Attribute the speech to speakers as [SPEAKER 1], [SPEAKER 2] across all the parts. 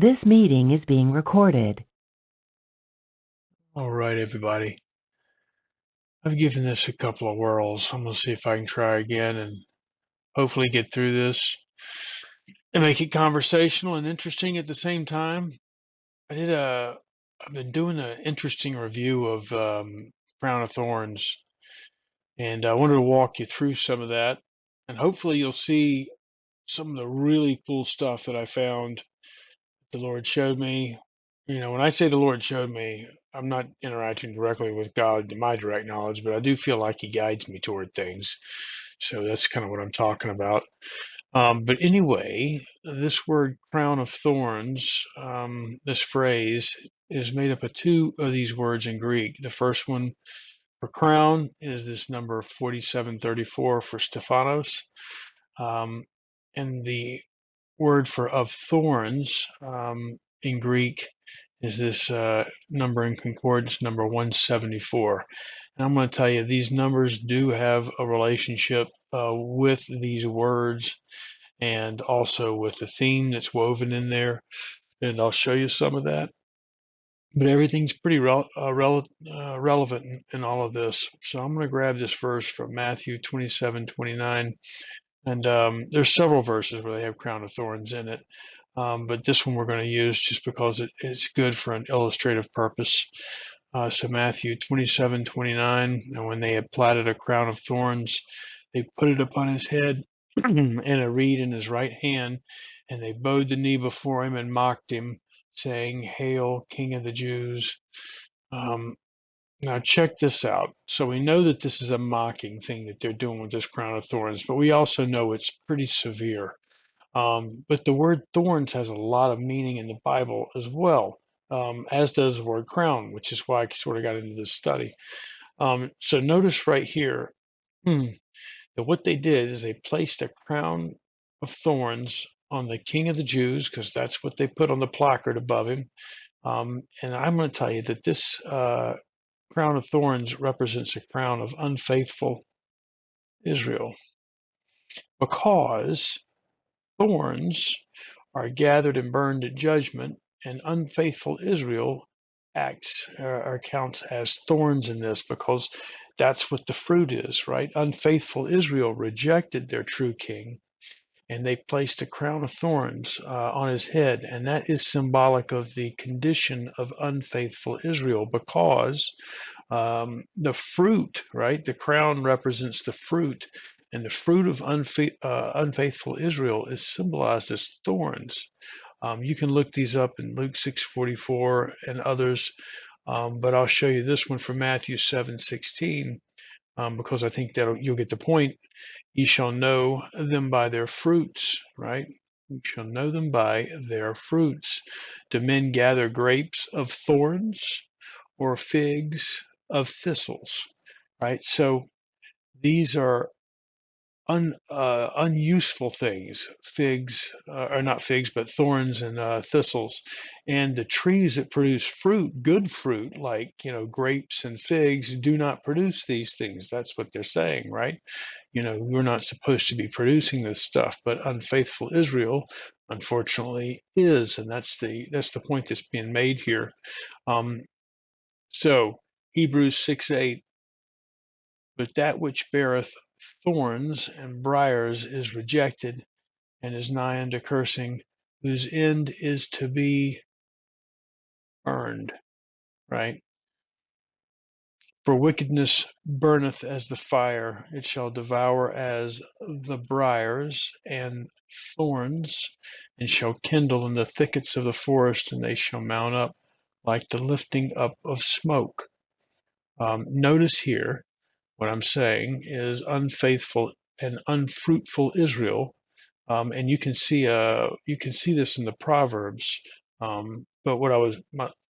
[SPEAKER 1] This meeting is being recorded.
[SPEAKER 2] All right, everybody. I've given this a couple of whirls. I'm going to see if I can try again and hopefully get through this and make it conversational and interesting at the same time. I've been doing an interesting review of Crown of Thorns, and I wanted to walk you through some of that, and hopefully you'll see some of the really cool stuff that I found the Lord showed me. When I say the Lord showed me, I'm not interacting directly with God in my direct knowledge, but I do feel like He guides me toward things. So that's kind of what I'm talking about. But anyway, this word crown of thorns, this phrase is made up of two of these words in Greek. The first one for crown is this number 4734 for Stephanos. Um, and the word for of thorns in Greek is this number in concordance, number 174. And I'm going to tell you, these numbers do have a relationship with these words and also with the theme that's woven in there. And I'll show you some of that. But everything's pretty relevant in all of this. So I'm going to grab this verse from Matthew 27:29. And there's several verses where they have crown of thorns in it. But this one we're going to use just because it's good for an illustrative purpose. So Matthew 27:29, and when they had platted a crown of thorns, they put it upon his head and a reed in his right hand, and they bowed the knee before him and mocked him, saying, "Hail, King of the Jews." Um, Now check this out. So we know that this is a mocking thing that they're doing with this crown of thorns, but we also know it's pretty severe. But the word thorns has a lot of meaning in the Bible as well, as does the word crown, which is why I sort of got into this study. So notice right here that what they did is they placed a crown of thorns on the King of the Jews, because that's what they put on the placard above him. And I'm going to tell you that this crown of thorns represents a crown of unfaithful Israel, because thorns are gathered and burned at judgment, and unfaithful Israel acts or counts as thorns in this, because that's what the fruit is, right? Unfaithful Israel rejected their true king, and they placed a crown of thorns on his head, and that is symbolic of the condition of unfaithful Israel, because the fruit, right? The crown represents the fruit, and the fruit of unfaithful Israel is symbolized as thorns. You can look these up in Luke 6:44 and others, but I'll show you this one from Matthew 7:16, because I think that you'll get the point. Ye shall know them by their fruits, right? You shall know them by their fruits. Do men gather grapes of thorns or figs of thistles, right? So these are unuseful things. Figs are not figs, but thorns and thistles. And the trees that produce fruit, good fruit, like grapes and figs, do not produce these things. That's what they're saying, right? We're not supposed to be producing this stuff, but unfaithful Israel, unfortunately, is, and that's the point that's being made here. So Hebrews 6:8. But that which beareth thorns and briars is rejected, and is nigh unto cursing, whose end is to be burned, right? For wickedness burneth as the fire, it shall devour as the briars and thorns, and shall kindle in the thickets of the forest, and they shall mount up like the lifting up of smoke. Notice here, what I'm saying is unfaithful and unfruitful Israel, and you can see this in the Proverbs. But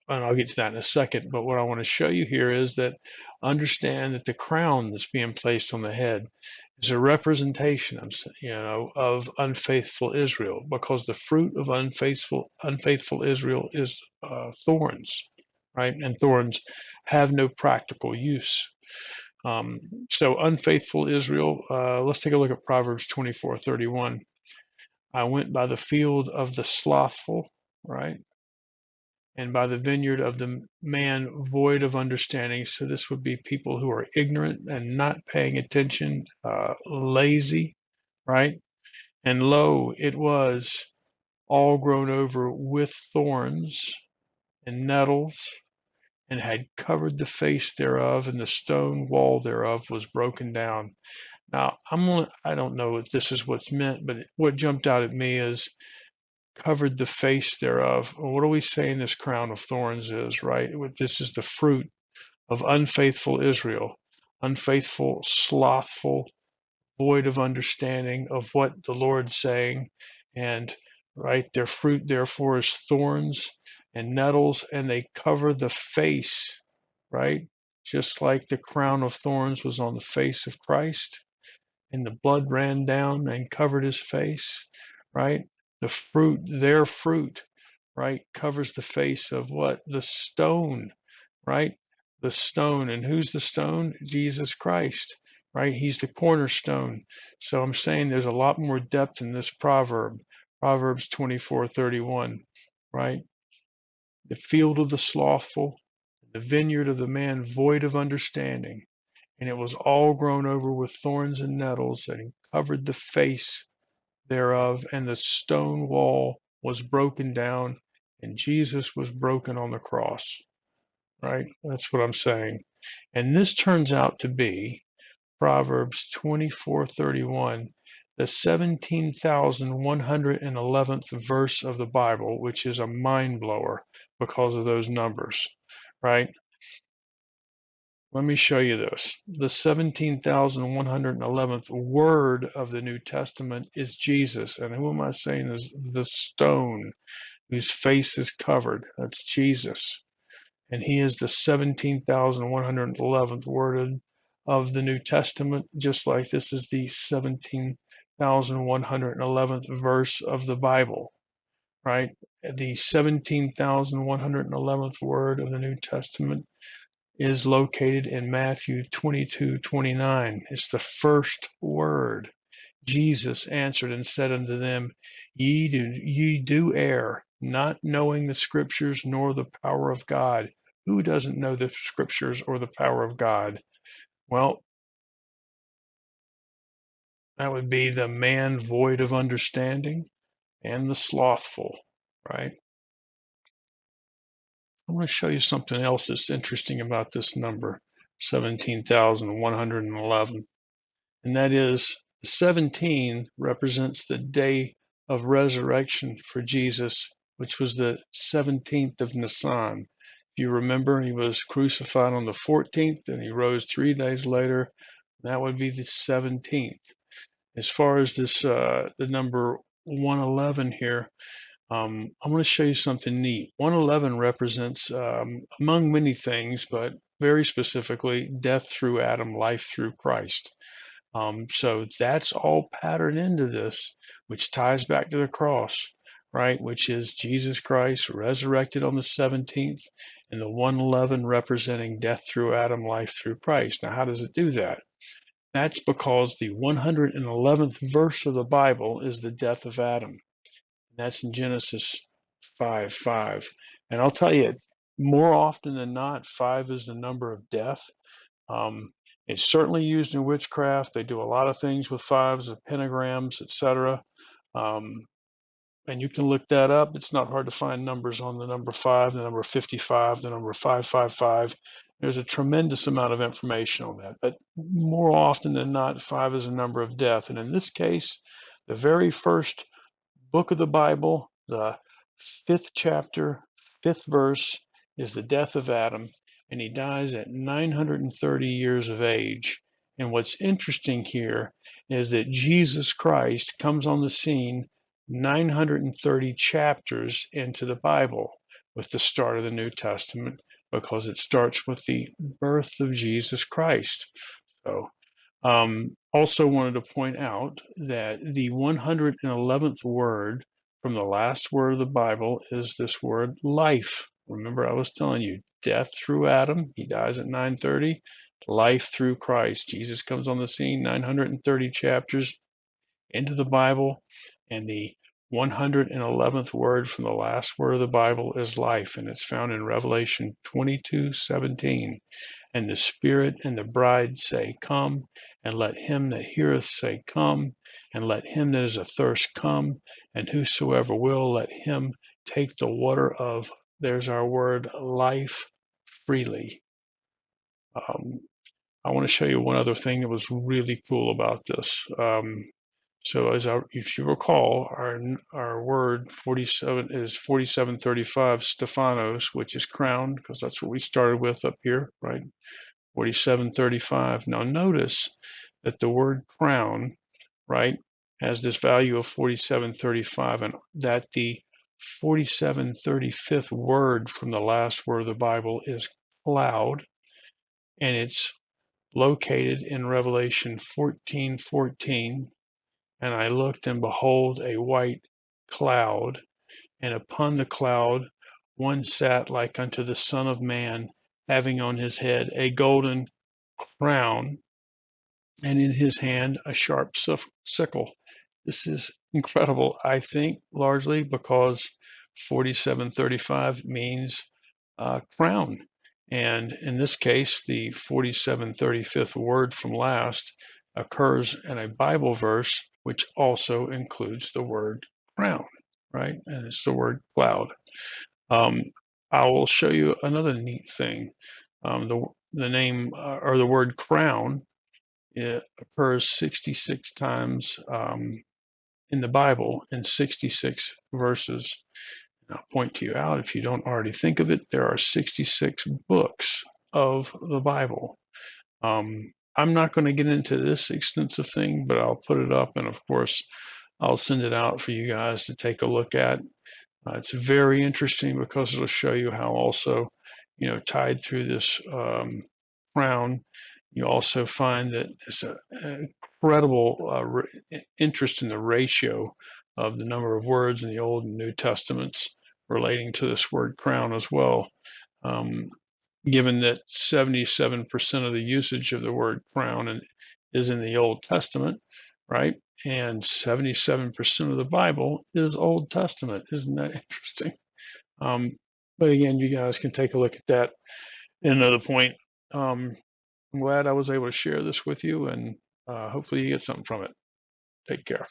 [SPEAKER 2] and I'll get to that in a second. But what I want to show you here is that understand that the crown that's being placed on the head is a representation, of unfaithful Israel, because the fruit of unfaithful Israel is thorns, right? And thorns have no practical use. Um, so unfaithful Israel. Let's take a look at Proverbs 24:31. I went by the field of the slothful, right? And by the vineyard of the man void of understanding. So this would be people who are ignorant and not paying attention, lazy, right? And lo, it was all grown over with thorns and nettles, and had covered the face thereof, and the stone wall thereof was broken down. Now, I don't know if this is what's meant, but what jumped out at me is covered the face thereof. Well, what are we saying this crown of thorns is, right? This is the fruit of unfaithful Israel, unfaithful, slothful, void of understanding of what the Lord's saying. And right, their fruit therefore is thorns and nettles, and they cover the face, right? Just like the crown of thorns was on the face of Christ, and the blood ran down and covered his face, right? The fruit, their fruit, right, covers the face of what? The stone, right? The stone. And who's the stone? Jesus Christ, right? He's the cornerstone. So I'm saying there's a lot more depth in this proverb, Proverbs 24:31, right? The field of the slothful, the vineyard of the man void of understanding, and it was all grown over with thorns and nettles, and covered the face thereof, and the stone wall was broken down, and Jesus was broken on the cross. Right? That's what I'm saying. And this turns out to be Proverbs 24:31, the 17,111th verse of the Bible, which is a mind blower because of those numbers, right? Let me show you this. The 17,111th word of the New Testament is Jesus. And who am I saying is the stone whose face is covered? That's Jesus. And he is the 17,111th word of the New Testament, just like this is the 17,111th verse of the Bible, right? The 17,111th word of the New Testament is located in Matthew 22:29. It's the first word. Jesus answered and said unto them, ye do err, not knowing the scriptures nor the power of God. Who doesn't know the scriptures or the power of God? Well, that would be the man void of understanding and the slothful, right? I want to show you something else that's interesting about this number, 17,111. And that is 17 represents the day of resurrection for Jesus, which was the 17th of Nisan. If you remember, he was crucified on the 14th and he rose 3 days later. That would be the 17th. As far as this, the number 111 here, I want to show you something neat. 111 represents, among many things, but very specifically, death through Adam, life through Christ. So that's all patterned into this, which ties back to the cross, right? Which is Jesus Christ resurrected on the 17th, and the 111 representing death through Adam, life through Christ. Now, how does it do that? That's because the 111th verse of the Bible is the death of Adam. That's in Genesis 5:5. And I'll tell you, more often than not, 5 is the number of death. It's certainly used in witchcraft. They do a lot of things with fives, with pentagrams, etc. Um, and you can look that up. It's not hard to find numbers on the number 5, the number 55, the number 555. There's a tremendous amount of information on that. But more often than not, 5 is a number of death. And in this case, the very first book of the Bible, the 5th chapter, 5th verse, is the death of Adam, and he dies at 930 years of age. And what's interesting here is that Jesus Christ comes on the scene 930 chapters into the Bible with the start of the New Testament, because it starts with the birth of Jesus Christ. So also wanted to point out that the 111th word from the last word of the Bible is this word life. Remember, I was telling you, death through Adam, he dies at 930, life through Christ. Jesus comes on the scene 930 chapters into the Bible, and the 111th word from the last word of the Bible is life, and it's found in Revelation 22:17. And the Spirit and the bride say, Come, and let him that heareth say, Come, and let him that is athirst come, and whosoever will, let him take the water of, there's our word, life freely. I want to show you one other thing that was really cool about this. So if you recall, our word 47 is 4735 Stephanos, which is crown, because that's what we started with up here, right? 4735. Now notice that the word crown, right, has this value of 4735, and that the 4735th word from the last word of the Bible is cloud, and it's located in Revelation 14:14. And I looked, and behold, a white cloud, and upon the cloud one sat like unto the Son of Man, having on his head a golden crown, and in his hand a sharp sickle. This is incredible, I think, largely because 4735 means crown. And in this case, the 4735th word from last occurs in a Bible verse, which also includes the word crown, right? And it's the word cloud. I will show you another neat thing. The name or the word crown, it occurs 66 times in the Bible in 66 verses. And I'll point to you out, if you don't already think of it, there are 66 books of the Bible. I'm not going to get into this extensive thing, but I'll put it up, and of course, I'll send it out for you guys to take a look at. It's very interesting because it'll show you how also, tied through this crown, you also find that it's an incredible interest in the ratio of the number of words in the Old and New Testaments relating to this word crown as well. Given that 77% of the usage of the word crown is in the Old Testament, right? And 77% of the Bible is Old Testament. Isn't that interesting? But again, you guys can take a look at that. And another point, I'm glad I was able to share this with you, and hopefully you get something from it. Take care.